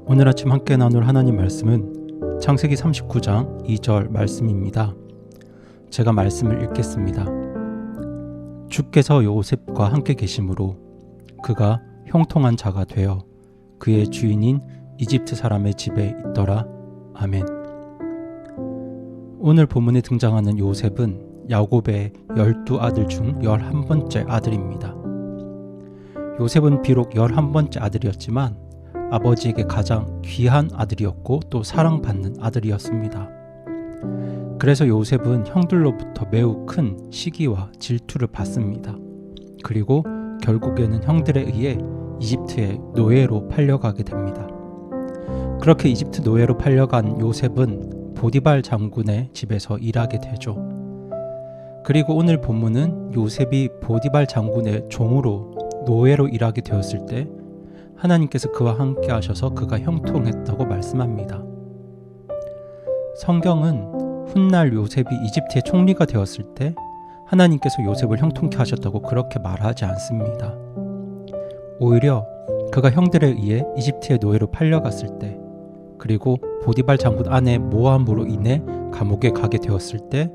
오늘 아침 함께 나눌 하나님 말씀은 창세기 39장 2절 말씀입니다. 제가 말씀을 읽겠습니다. 주께서 요셉과 함께 계심으로 그가 형통한 자가 되어 그의 주인인 이집트 사람의 집에 있더라. 아멘. 오늘 본문에 등장하는 요셉은 야곱의 12아들 중 11번째 아들입니다. 요셉은 비록 11번째 아들이었지만 아버지에게 가장 귀한 아들이었고 또 사랑받는 아들이었습니다. 그래서 요셉은 형들로부터 매우 큰 시기와 질투를 받습니다. 그리고 결국에는 형들에 의해 이집트의 노예로 팔려가게 됩니다. 그렇게 이집트 노예로 팔려간 요셉은 보디발 장군의 집에서 일하게 되죠. 그리고 오늘 본문은 요셉이 보디발 장군의 종으로 노예로 일하게 되었을 때 하나님께서 그와 함께 하셔서 그가 형통했다고 말씀합니다. 성경은 훗날 요셉이 이집트의 총리가 되었을 때 하나님께서 요셉을 형통케 하셨다고 그렇게 말하지 않습니다. 오히려 그가 형들에 의해 이집트의 노예로 팔려갔을 때, 그리고 보디발 장군 아내 모함으로 인해 감옥에 가게 되었을 때,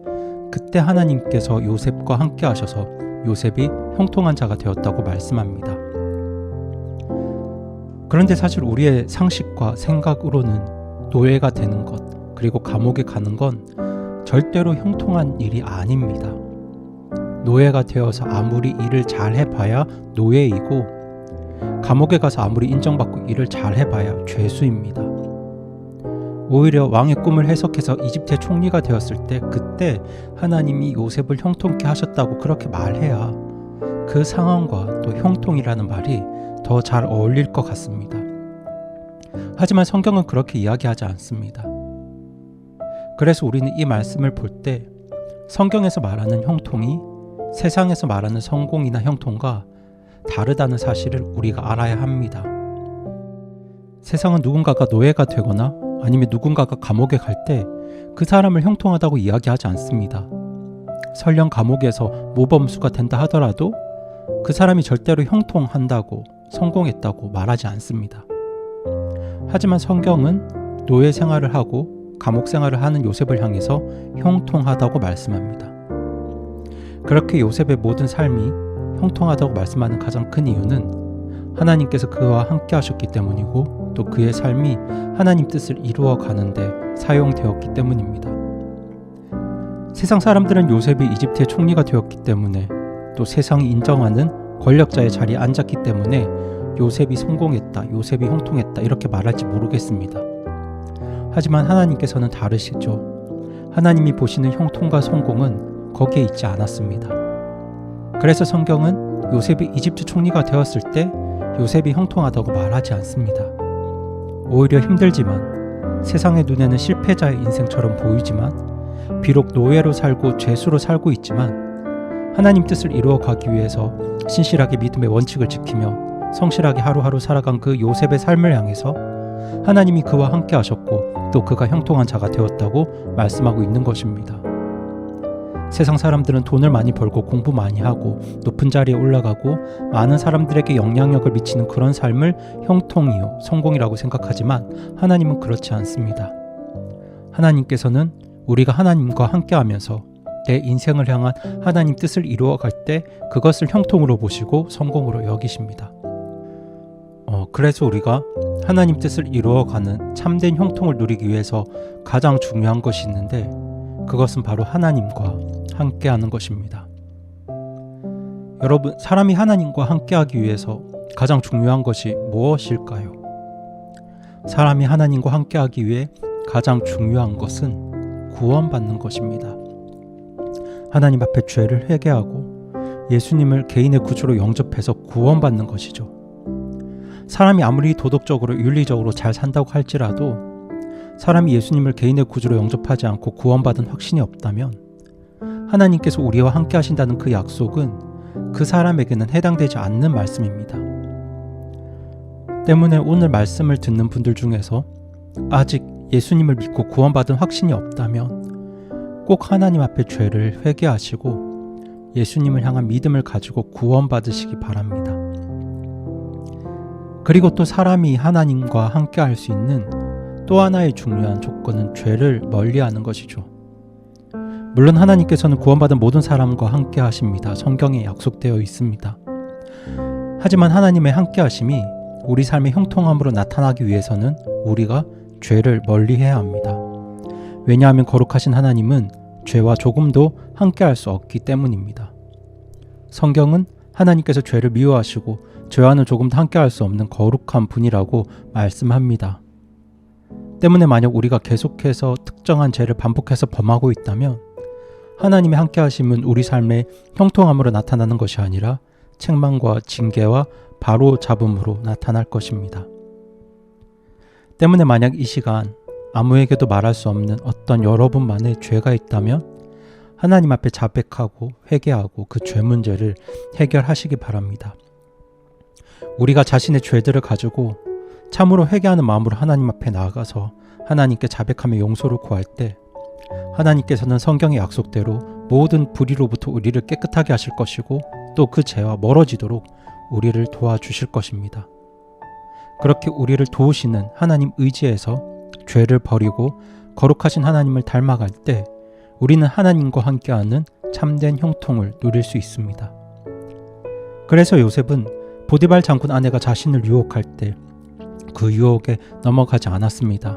그때 하나님께서 요셉과 함께 하셔서 요셉이 형통한 자가 되었다고 말씀합니다. 그런데 사실 우리의 상식과 생각으로는 노예가 되는 것, 그리고 감옥에 가는 건 절대로 형통한 일이 아닙니다. 노예가 되어서 아무리 일을 잘 해봐야 노예이고, 감옥에 가서 아무리 인정받고 일을 잘 해봐야 죄수입니다. 오히려 왕의 꿈을 해석해서 이집트의 총리가 되었을 때 그때 하나님이 요셉을 형통케 하셨다고 그렇게 말해야 그 상황과 또 형통이라는 말이 더 잘 어울릴 것 같습니다. 하지만 성경은 그렇게 이야기하지 않습니다. 그래서 우리는 이 말씀을 볼 때 성경에서 말하는 형통이 세상에서 말하는 성공이나 형통과 다르다는 사실을 우리가 알아야 합니다. 세상은 누군가가 노예가 되거나 아니면 누군가가 감옥에 갈 때 그 사람을 형통하다고 이야기하지 않습니다. 설령 감옥에서 모범수가 된다 하더라도 그 사람이 절대로 형통한다고 성공했다고 말하지 않습니다. 하지만 성경은 노예 생활을 하고 감옥 생활을 하는 요셉을 향해서 형통하다고 말씀합니다. 그렇게 요셉의 모든 삶이 형통하다고 말씀하는 가장 큰 이유는 하나님께서 그와 함께 하셨기 때문이고 또 그의 삶이 하나님 뜻을 이루어 가는데 사용되었기 때문입니다. 세상 사람들은 요셉이 이집트의 총리가 되었기 때문에 또 세상이 인정하는 권력자의 자리에 앉았기 때문에 요셉이 성공했다, 요셉이 형통했다 이렇게 말할지 모르겠습니다. 하지만 하나님께서는 다르시죠. 하나님이 보시는 형통과 성공은 거기에 있지 않았습니다. 그래서 성경은 요셉이 이집트 총리가 되었을 때 요셉이 형통하다고 말하지 않습니다. 오히려 힘들지만 세상의 눈에는 실패자의 인생처럼 보이지만 비록 노예로 살고 죄수로 살고 있지만 하나님 뜻을 이루어 가기 위해서 신실하게 믿음의 원칙을 지키며 성실하게 하루하루 살아간 그 요셉의 삶을 향해서 하나님이 그와 함께 하셨고 또 그가 형통한 자가 되었다고 말씀하고 있는 것입니다. 세상 사람들은 돈을 많이 벌고 공부 많이 하고 높은 자리에 올라가고 많은 사람들에게 영향력을 미치는 그런 삶을 형통이요 성공이라고 생각하지만 하나님은 그렇지 않습니다. 하나님께서는 우리가 하나님과 함께하면서 내 인생을 향한 하나님 뜻을 이루어갈 때 그것을 형통으로 보시고 성공으로 여기십니다. 그래서 우리가 하나님 뜻을 이루어가는 참된 형통을 누리기 위해서 가장 중요한 것이 있는데 그것은 바로 하나님과 함께하는 것입니다. 여러분, 사람이 하나님과 함께하기 위해서 가장 중요한 것이 무엇일까요? 사람이 하나님과 함께하기 위해 가장 중요한 것은 구원받는 것입니다. 하나님 앞에 죄를 회개하고 예수님을 개인의 구주로 영접해서 구원받는 것이죠. 사람이 아무리 도덕적으로 윤리적으로 잘 산다고 할지라도 사람이 예수님을 개인의 구주로 영접하지 않고 구원받은 확신이 없다면 하나님께서 우리와 함께 하신다는 그 약속은 그 사람에게는 해당되지 않는 말씀입니다. 때문에 오늘 말씀을 듣는 분들 중에서 아직 예수님을 믿고 구원받은 확신이 없다면 꼭 하나님 앞에 죄를 회개하시고 예수님을 향한 믿음을 가지고 구원받으시기 바랍니다. 그리고 또 사람이 하나님과 함께 할 수 있는 또 하나의 중요한 조건은 죄를 멀리하는 것이죠. 물론 하나님께서는 구원받은 모든 사람과 함께 하십니다. 성경에 약속되어 있습니다. 하지만 하나님의 함께 하심이 우리 삶의 형통함으로 나타나기 위해서는 우리가 죄를 멀리해야 합니다. 왜냐하면 거룩하신 하나님은 죄와 조금도 함께 할 수 없기 때문입니다. 성경은 하나님께서 죄를 미워하시고 죄와는 조금도 함께 할 수 없는 거룩한 분이라고 말씀합니다. 때문에 만약 우리가 계속해서 특정한 죄를 반복해서 범하고 있다면 하나님의 함께 하심은 우리 삶의 형통함으로 나타나는 것이 아니라 책망과 징계와 바로 잡음으로 나타날 것입니다. 때문에 만약 이 시간 아무에게도 말할 수 없는 어떤 여러분만의 죄가 있다면 하나님 앞에 자백하고 회개하고 그 죄 문제를 해결하시기 바랍니다. 우리가 자신의 죄들을 가지고 참으로 회개하는 마음으로 하나님 앞에 나아가서 하나님께 자백하며 용서를 구할 때 하나님께서는 성경의 약속대로 모든 불의로부터 우리를 깨끗하게 하실 것이고 또 그 죄와 멀어지도록 우리를 도와주실 것입니다. 그렇게 우리를 도우시는 하나님 의지에서 죄를 버리고 거룩하신 하나님을 닮아갈 때 우리는 하나님과 함께하는 참된 형통을 누릴 수 있습니다. 그래서 요셉은 보디발 장군 아내가 자신을 유혹할 때 그 유혹에 넘어가지 않았습니다.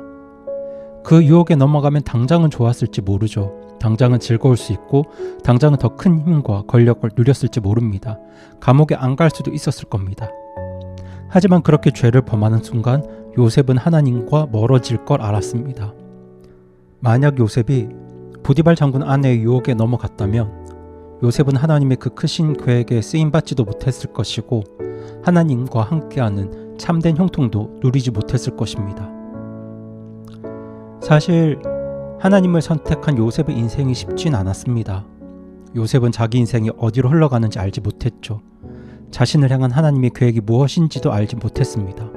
그 유혹에 넘어가면 당장은 좋았을지 모르죠. 당장은 즐거울 수 있고 당장은 더 큰 힘과 권력을 누렸을지 모릅니다. 감옥에 안 갈 수도 있었을 겁니다. 하지만 그렇게 죄를 범하는 순간 요셉은 하나님과 멀어질 걸 알았습니다. 만약 요셉이 보디발 장군 아내의 유혹에 넘어갔다면 요셉은 하나님의 그 크신 계획에 쓰임받지도 못했을 것이고 하나님과 함께하는 참된 형통도 누리지 못했을 것입니다. 사실 하나님을 선택한 요셉의 인생이 쉽진 않았습니다. 요셉은 자기 인생이 어디로 흘러가는지 알지 못했죠. 자신을 향한 하나님의 계획이 무엇인지도 알지 못했습니다.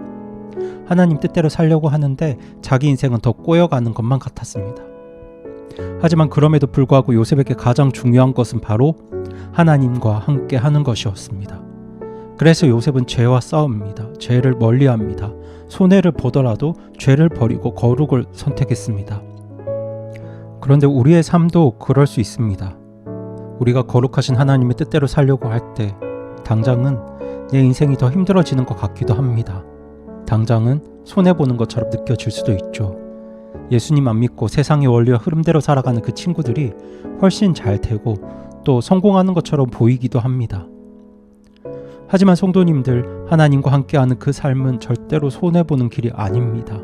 하나님 뜻대로 살려고 하는데 자기 인생은 더 꼬여가는 것만 같았습니다. 하지만 그럼에도 불구하고 요셉에게 가장 중요한 것은 바로 하나님과 함께 하는 것이었습니다. 그래서 요셉은 죄와 싸웁니다. 죄를 멀리합니다. 손해를 보더라도 죄를 버리고 거룩을 선택했습니다. 그런데 우리의 삶도 그럴 수 있습니다. 우리가 거룩하신 하나님의 뜻대로 살려고 할 때 당장은 내 인생이 더 힘들어지는 것 같기도 합니다. 당장은 손해보는 것처럼 느껴질 수도 있죠. 예수님 안 믿고 세상의 원리와 흐름대로 살아가는 그 친구들이 훨씬 잘 되고 또 성공하는 것처럼 보이기도 합니다. 하지만 성도님들, 하나님과 함께하는 그 삶은 절대로 손해보는 길이 아닙니다.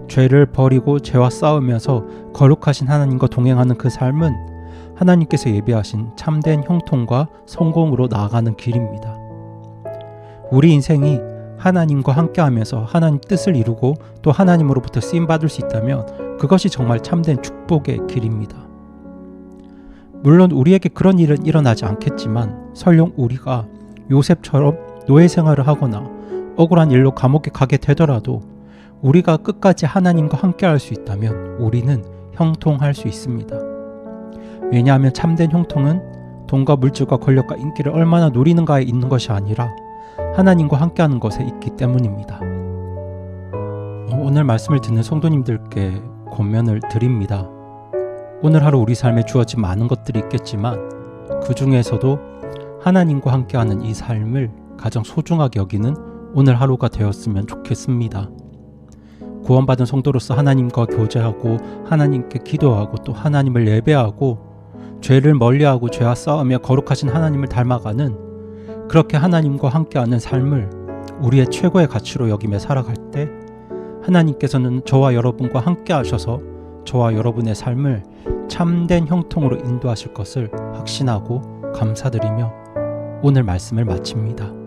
죄를 버리고 죄와 싸우면서 거룩하신 하나님과 동행하는 그 삶은 하나님께서 예비하신 참된 형통과 성공으로 나아가는 길입니다. 우리 인생이 하나님과 함께하면서 하나님 뜻을 이루고 또 하나님으로부터 쓰임받을 수 있다면 그것이 정말 참된 축복의 길입니다. 물론 우리에게 그런 일은 일어나지 않겠지만 설령 우리가 요셉처럼 노예 생활을 하거나 억울한 일로 감옥에 가게 되더라도 우리가 끝까지 하나님과 함께할 수 있다면 우리는 형통할 수 있습니다. 왜냐하면 참된 형통은 돈과 물질과 권력과 인기를 얼마나 누리는가에 있는 것이 아니라 하나님과 함께하는 것에 있기 때문입니다. 오늘 말씀을 듣는 성도님들께 권면을 드립니다. 오늘 하루 우리 삶에 주어진 많은 것들이 있겠지만 그 중에서도 하나님과 함께하는 이 삶을 가장 소중하게 여기는 오늘 하루가 되었으면 좋겠습니다. 구원받은 성도로서 하나님과 교제하고 하나님께 기도하고 또 하나님을 예배하고 죄를 멀리하고 죄와 싸우며 거룩하신 하나님을 닮아가는 그렇게 하나님과 함께하는 삶을 우리의 최고의 가치로 여기며 살아갈 때 하나님께서는 저와 여러분과 함께 하셔서 저와 여러분의 삶을 참된 형통으로 인도하실 것을 확신하고 감사드리며 오늘 말씀을 마칩니다.